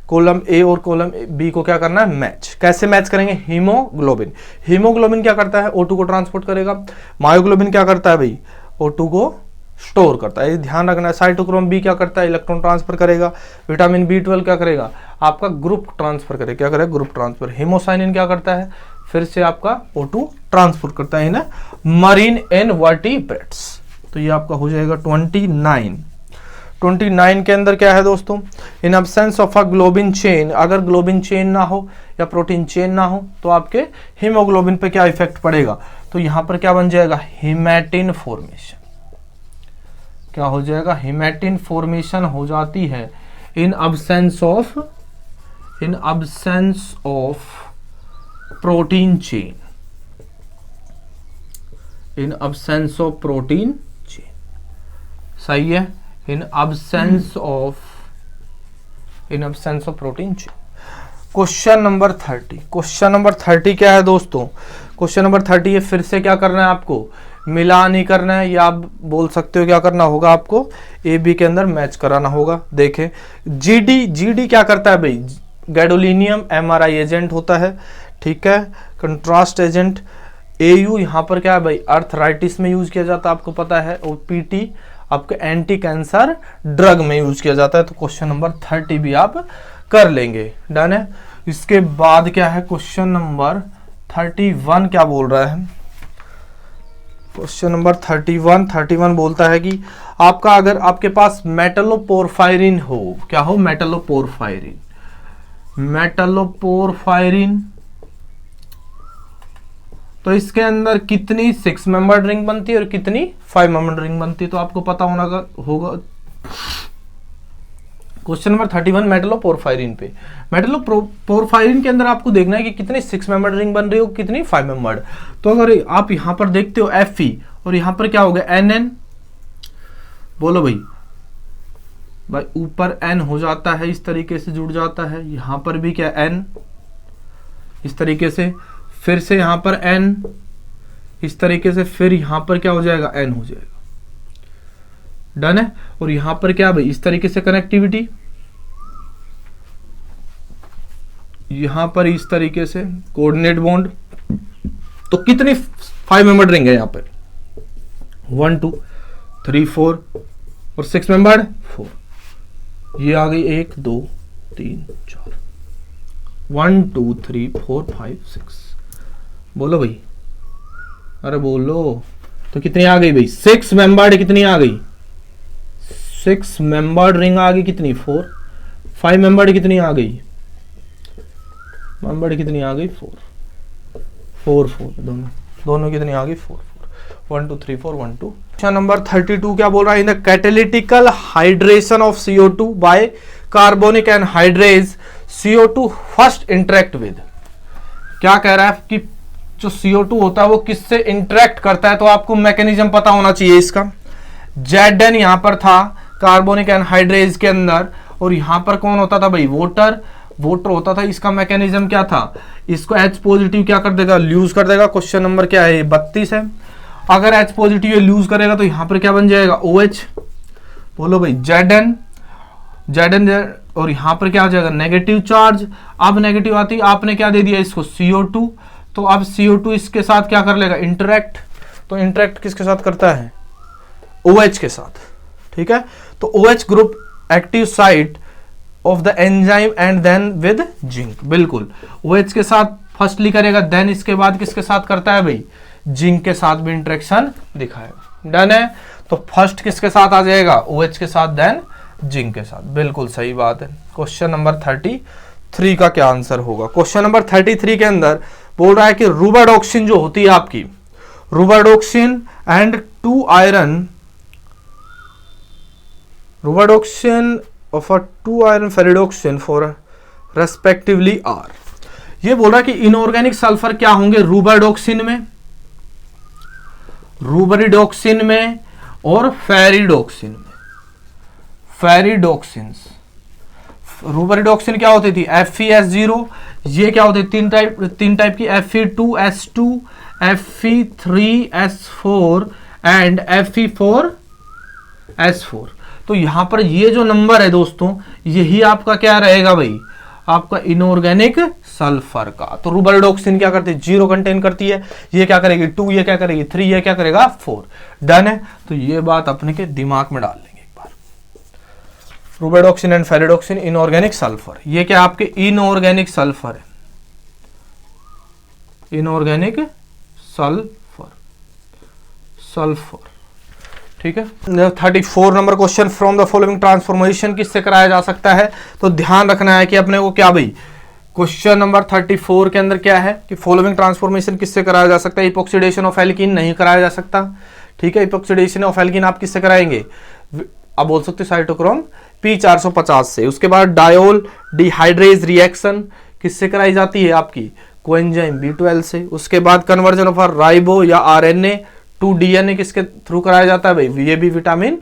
कॉलम ए और कॉलम बी को क्या करना है मैच। कैसे मैच करेंगे, हीमोग्लोबिन, हीमोग्लोबिन क्या करता है O2 को ट्रांसपोर्ट करेगा, मायोग्लोबिन क्या करता है भाई O2 को स्टोर करता है, ये ध्यान रखना है। साइटोक्रोम बी क्या करता है इलेक्ट्रॉन ट्रांसफर करेगा, विटामिन B12 क्या करेगा आपका ग्रुप ट्रांसफर करेगा, क्या करेगा ग्रुप ट्रांसफर। हीमोसाइनिन क्या करता है फिर से आपका O2 ट्रांसफर करता है ना मरीन इनवर्टिब्रेट्स। तो ये आपका हो जाएगा 29 के अंदर क्या है दोस्तों, in absence of a globin chain, अगर ग्लोबिन चेन ना हो या प्रोटीन चेन ना हो तो आपके हीमोग्लोबिन पे क्या इफेक्ट पड़ेगा, तो यहां पर क्या बन जाएगा हीमेटिन फॉर्मेशन, क्या हो जाएगा हीमेटिन फॉर्मेशन हो जाती है in absence of protein chain, in absence of protein chain, सही है, in absence of protein chain. Question number 30, question number 30 क्या है दोस्तों, क्वेश्चन नंबर 30 है, फिर से क्या करना है आपको मिलान ही करना है, या आप बोल सकते हो क्या करना होगा आपको ए बी के अंदर मैच कराना होगा। देखें जीडी क्या करता है भाई, गैडोलिनियम MRI एजेंट होता है, ठीक है, कंट्रास्ट एजेंट। AU यहाँ पर क्या है भाई अर्थराइटिस में यूज किया जाता है, आपको पता है, और PT आपके एंटी कैंसर ड्रग में यूज किया जाता है। तो क्वेश्चन नंबर 30 भी आप कर लेंगे, डन है। इसके बाद क्या है क्वेश्चन नंबर 31 क्या बोल रहा है, क्वेश्चन नंबर 31 बोलता है कि आपका अगर आपके पास मेटलोपोरफायरिन हो, क्या हो मेटलोपोरफायरिन, तो इसके अंदर कितनी 6 मेंबर्ड रिंग बनती है और कितनी 5 मेंबर्ड रिंग बनती है, तो आपको पता होगा। क्वेश्चन नंबर 31 मेटलोपोरफायरिन पे, मेटलोपोरफायरिन के अंदर आपको देखना है कि कितनी 6 मेंबर्ड रिंग बन रही हो, कितनी 5 मेंबर्ड। तो अगर आप यहां पर देखते हो Fe और यहां पर क्या हो गया NN, बोलो भाई भाई ऊपर n हो जाता है, इस तरीके से जुड़ जाता है, यहां पर भी क्या n इस तरीके से, फिर से यहां पर n इस तरीके से, फिर यहां पर क्या हो जाएगा n हो जाएगा। डन है। और यहां पर क्या भाई इस तरीके से कनेक्टिविटी, यहां पर इस तरीके से कोऑर्डिनेट बॉन्ड। तो कितनी 5 मेंबर्ड रिंग है यहां पर 1 2 3 4 और 6 मेंबर्ड 4। ये आ गई 1 2 3 4 1 2 3 4 5 6। बोलो भाई, अरे बोलो। तो कितनी आ गई भाई 6 मेंबर्ड, कितनी आ गई 6 मेंबर्ड रिंग आ गई, कितनी 4। 5 मेंबर्ड कितनी आ गई, मेंबर्ड कितनी आ गई 4 4 4, दोनों कितनी आ गई 4 4 1 2 3 4 1 2। क्वेश्चन नंबर 32 क्या बोल रहा है, in the catalytical hydration of CO2 by carbonic anhydrase CO2 first interact with. क्या कह रहा है कि जो CO2 होता है वो किससे इंटरेक्ट करता है, तो आपको मैकेनिज्म पता होना चाहिए इसका। Zn यहां पर था कार्बोनिक एनहाइड्रेज के अंदर, और यहां पर कौन होता था भाई वोटर होता था। इसका मैकेनिज्म क्या था, इसको H पॉजिटिव क्या कर देगा, लूज कर देगा। क्वेश्चन नंबर क्या है 32 है। अगर H पॉजिटिव लूज करेगा तो यहां पर क्या बन जाएगा OH। बोलो भाई Zn और यहां पर क्या आ जाएगा नेगेटिव चार्ज। अब नेगेटिव आती, आपने क्या दे दिया इसको CO2, तो अब CO2 इसके साथ क्या कर लेगा इंटरेक्ट। तो इंटरेक्ट किसके साथ करता है OH के साथ, ठीक है। तो OH group active site of the enzyme and then with zinc. बिल्कुल OH के साथ फर्स्टली करेगा, देन इसके बाद किसके साथ करता है भाई जिंक के साथ भी इंटरेक्शन दिखाएगा। डन है। तो फर्स्ट किसके साथ आ जाएगा OH के साथ, देन जिंक के साथ। बिल्कुल सही बात है। क्वेश्चन नंबर 33 का क्या आंसर होगा। क्वेश्चन नंबर 33 के अंदर बोल रहा है कि रुबाडोक्सिन जो होती है आपकी, रुबाडोक्सिन and 2 iron, रुबाडोक्सिन of a 2 iron ferredoxin for respectively are। ये बोल रहा है कि इनऑर्गेनिक सल्फर क्या होंगे रुबाडोक्सिन में, रुबरिडोक्सिन में और फेरिडोक्सिन में। फेरिडोक्सिन्स, रुबरिडोक्सिन क्या होती थी FeS0, ये क्या होती तीन टाइप की Fe2S2 Fe3S4 एंड Fe4S4। तो यहां पर ये जो नंबर है दोस्तों, यही आपका क्या रहेगा भाई आपका इनऑर्गेनिक सल्फर का। तो रुबरिडोक्सिन क्या करती है 0 कंटेन करती है, ये क्या करेगी 2, ये क्या करेगी 3, ये क्या करेगा 4। डन है। तो ये बात अपने के दिमाग में डाल लेंगे एक बार। रुबरिडोक्सिन एंड फेरिडोक्सिन इनऑर्गेनिक सल्फर, ये क्या आपके इनऑर्गेनिक सल्फर है, इनऑर्गेनिक सल्फर, ठीक है। 34 number question, from the following transformation किससे कराया जा सकता है। तो ध्यान रखना है कि अपने को क्या भाई क्वेश्चन नंबर 34 के अंदर क्या है कि फॉलोइंग ट्रांसफॉर्मेशन किससे कराया जा सकता है। इपॉक्सीडेशन ऑफ एल्कीन नहीं कराया जा सकता, ठीक है। इपॉक्सीडेशन ऑफ एल्कीन आप किससे कराएंगे, आप बोल सकते साइटोक्रोम P450 से। उसके बाद डायोल डिहाइड्रेज रिएक्शन किससे कराई जाती है आपकी कोएंजाइम B12 से। उसके बाद कन्वर्जन ऑफ राइबो या RNA टू DNA किसके थ्रू कराया जाता है भाई, ये भी विटामिन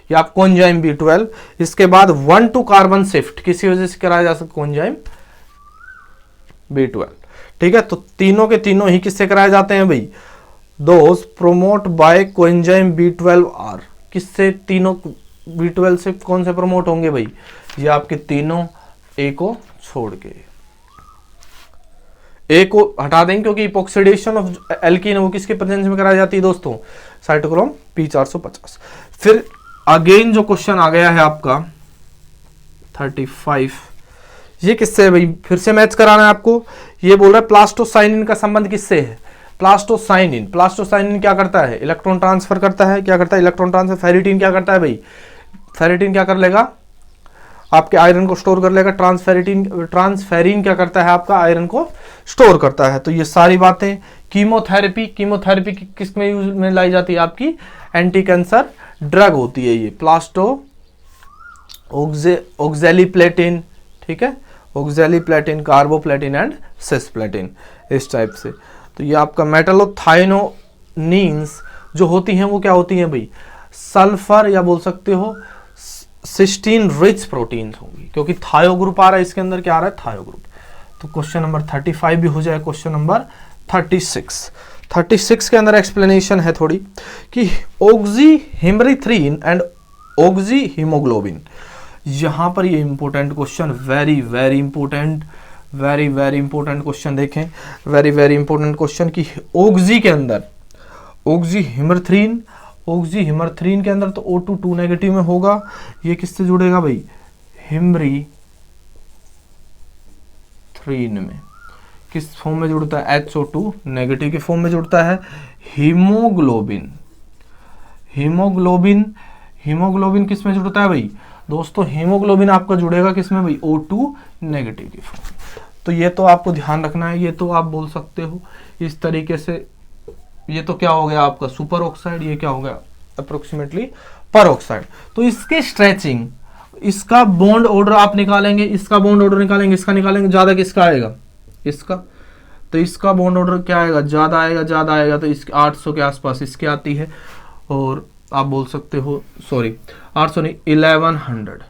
या आप कोएंजाइम B12। इसके बाद 1 to कार्बन शिफ्ट किसी वजह से कराया जा सकता है कोएंजाइम B12, ठीक है। तो तीनों के तीनों ही किससे कराए जाते हैं भाई, those promote bye coenzyme B12R। किससे, तीनों B12 से कौन से प्रमोट होंगे भाई, ये आपके तीनों A को छोड़ के, A को हटा देंगे क्योंकि इपॉक्सीडेशन ऑफ एल्कीन वो किसके प्रेजेंस में कराई जाती है दोस्तों, साइटोक्रोम P450। फिर अगेन जो क्वेश्चन आ गया है आपका 35, ये किससे है भाई, फिर से मैच कराना है आपको। ये बोल रहा है प्लास्टोसाइनिन का संबंध किससे है, प्लास्टोसाइनिन। प्लास्टोसाइनिन क्या करता है, इलेक्ट्रॉन ट्रांसफर करता है। क्या करता है, इलेक्ट्रॉन ट्रांसफर। फेरिटीन क्या करता है भाई, फेरिटीन क्या कर लेगा, आपके आयरन को स्टोर कर लेगा। ट्रांसफेरिन क्या करता है, आपका आयरन को स्टोर करता है। तो ये सारी बातें। कीमोथेरेपी, कीमोथेरेपी किस में यूज में लाई जाती है, आपकी एंटी कैंसर ड्रग होती है ये, प्लास्टो ऑक्जेलिप्लेटिन, ठीक है, ऑक्जेलिप्लेटिन, कार्बोप्लेटिन एंड सिस्प्लेटिन, इस टाइप से। तो ये आपका मेटलोथायोनीन्स जो होती हैं वो क्या होती हैं भाई, सल्फर या बोल सकते हो सिस्टीन रिच प्रोटीन्स होंगी, क्योंकि थायो ग्रुप आ रहा है, इसके अंदर क्या आ रहा है, थायो ग्रुप। तो क्वेश्चन नंबर 35 भी हो जाए। क्वेश्चन नंबर 36 के अंदर एक्सप्लेनेशन है थोड़ी कि ऑक्सीहेमरिथ्रिन एंड ऑक्सी हीमोग्लोबिन, यहां पर ये important question, very very important, very very important question देखें, वेरी वेरी इंपॉर्टेंट क्वेश्चन कि ऑक्सी के अंदर ऑक्सीहेमरिथ्रिन के अंदर तो O2 2 नेगेटिव में होगा, ये किससे जुड़ेगा भाई, हिमरीथ्रिन में, किस फॉर्म में जुड़ता है, HO2 नेगेटिव के फॉर्म में जुड़ता है। हीमोग्लोबिन किस में जुड़ता है भाई दोस्तों, हीमोग्लोबिन आपका जुड़ेगा किस में भाई, O2 नेगेटिव के फॉर्म। तो ये तो आपको ध्यान रखना है, ये तो आप बोल सकते हो इस तरीके से, ये तो क्या हो गया आपका सुपर ऑक्साइड, ये क्या हो गया अप्रोक्सीमेटली पर ऑक्साइड। तो इसके स्ट्रेचिंग, इसका बॉन्ड ऑर्डर आप निकालेंगे, इसका बॉन्ड ऑर्डर निकालेंगे, इसका निकालेंगे, ज्यादा किसका आएगा, इसका। तो इसका बॉन्ड ऑर्डर क्या आएगा, ज्यादा आएगा, तो इसके 800 के आसपास इसकी आती है, और आप बोल सकते हो, सॉरी 800 नहीं 1100,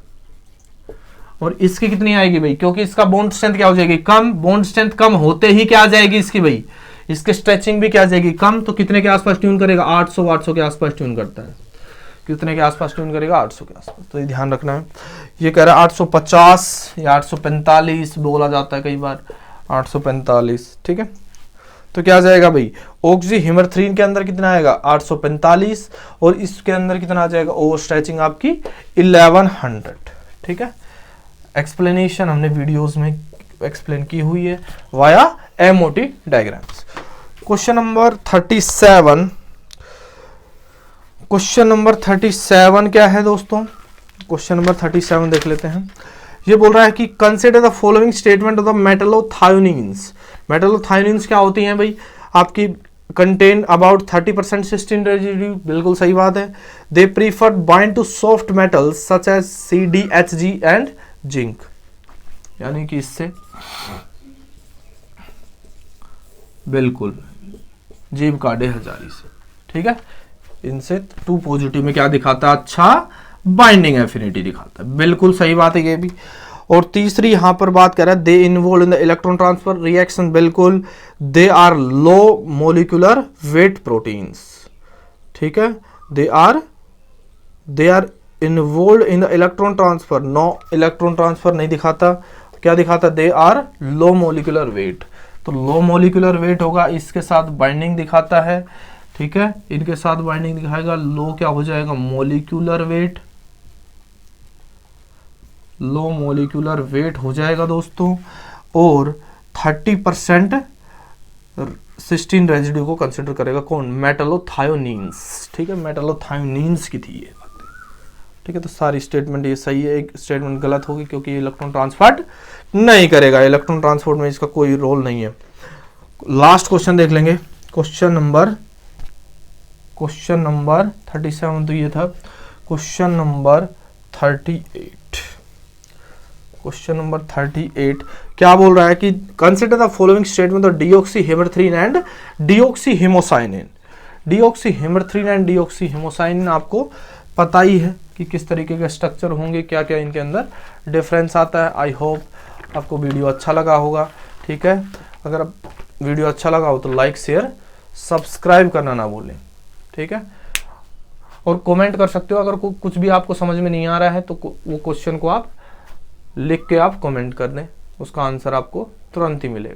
और इसकी कितनी आएगी भाई, क्योंकि इसका बॉन्ड स्ट्रेंथ क्या हो जाएगी, कम। बॉन्ड स्ट्रेंथ कम होते ही क्या आ जाएगी इसकी भाई, इसके स्ट्रेचिंग भी क्या आ जाएगी, कम। तो कितने के आसपास ट्यून करेगा, 800 के आसपास ट्यून करता है, कितने के आसपास ट्यून करेगा, 800 के आसपास। तो ये ध्यान रखना है। ये कह रहा है 850 या 845 बोला जाता है कई बार, 845, ठीक है। तो क्या आ जाएगा भाई, ऑक्सीहेमरिथ्रिन के अंदर कितना आएगा 845, और इसके अंदर कितना आ जाएगा, ओवर स्ट्रेचिंग आपकी 1100, ठीक है। एक्सप्लेनेशन हमने वीडियोस में एक्सप्लेन की हुई है via MOT diagrams. Question number 37 क्या है दोस्तों, क्वेश्चन नंबर 37 देख लेते हैं। ये बोल रहा है कि consider the following statement of the metallothioneins. Metallothioneins क्या होती हैं भाई, आपकी कंटेन अबाउट 30% सिस्टीन रेजिड्यू, बिल्कुल सही बात है। They prefer bind to soft metals such as CdHg and zinc, यानी कि इससे बिल्कुल जीव काटे हजारी से, ठीक है। इनसे 2 पॉजिटिव में क्या दिखाता है, अच्छा बाइंडिंग एफिनिटी दिखाता है, बिल्कुल सही बात है ये भी। और तीसरी यहां पर बात कर रहा है, they involve in the electron transfer reaction, बिल्कुल। They are low molecular weight proteins, ठीक है। They are involve in the electron transfer, no electron transfer नहीं दिखाता, क्या दिखाता, they are low molecular weight. तो लो मोलिकुलर वेट होगा, इसके साथ बाइंडिंग दिखाता है, ठीक है, इनके साथ बाइंडिंग दिखाएगा, लो क्या हो जाएगा, मोलिकुलर वेट, लो मोलिकुलर वेट हो जाएगा दोस्तों। और 30% सिस्टीन रेजिड्यू को कंसिडर करेगा कौन, मेटलोथायोनिन्स, ठीक है, मेटलोथायोनिन्स की थी ये बात, ठीक है। तो सारी स्टेटमेंट ये सही है, एक स्टेटमेंट गलत होगी क्योंकि ये इलेक्ट्रॉन ट्रांसपोर्ट नहीं करेगा, इलेक्ट्रॉन ट्रांसपोर्ट में इसका कोई रोल नहीं है। लास्ट क्वेश्चन देख लेंगे, क्वेश्चन नंबर 37 तो ये था। क्वेश्चन नंबर 38 क्या बोल रहा है कि consider the following statement of deoxyhaemerythrin and deoxyhaemocyanin. Deoxyhaemerythrin and deoxyhaemocyanin आपको पता ही है कि किस तरीके के स्ट्रक्चर होंगे, क्या क्या इनके अंदर डिफरेंस आता है। आई होप आपको वीडियो अच्छा लगा होगा, ठीक है। अगर आप वीडियो अच्छा लगा हो तो लाइक शेयर सब्सक्राइब करना ना भूलें, ठीक है। और कमेंट कर सकते हो, अगर कुछ भी आपको समझ में नहीं आ रहा है तो वो क्वेश्चन को आप लिख के आप कमेंट कर दें, उसका आंसर आपको तुरंत ही मिलेगा।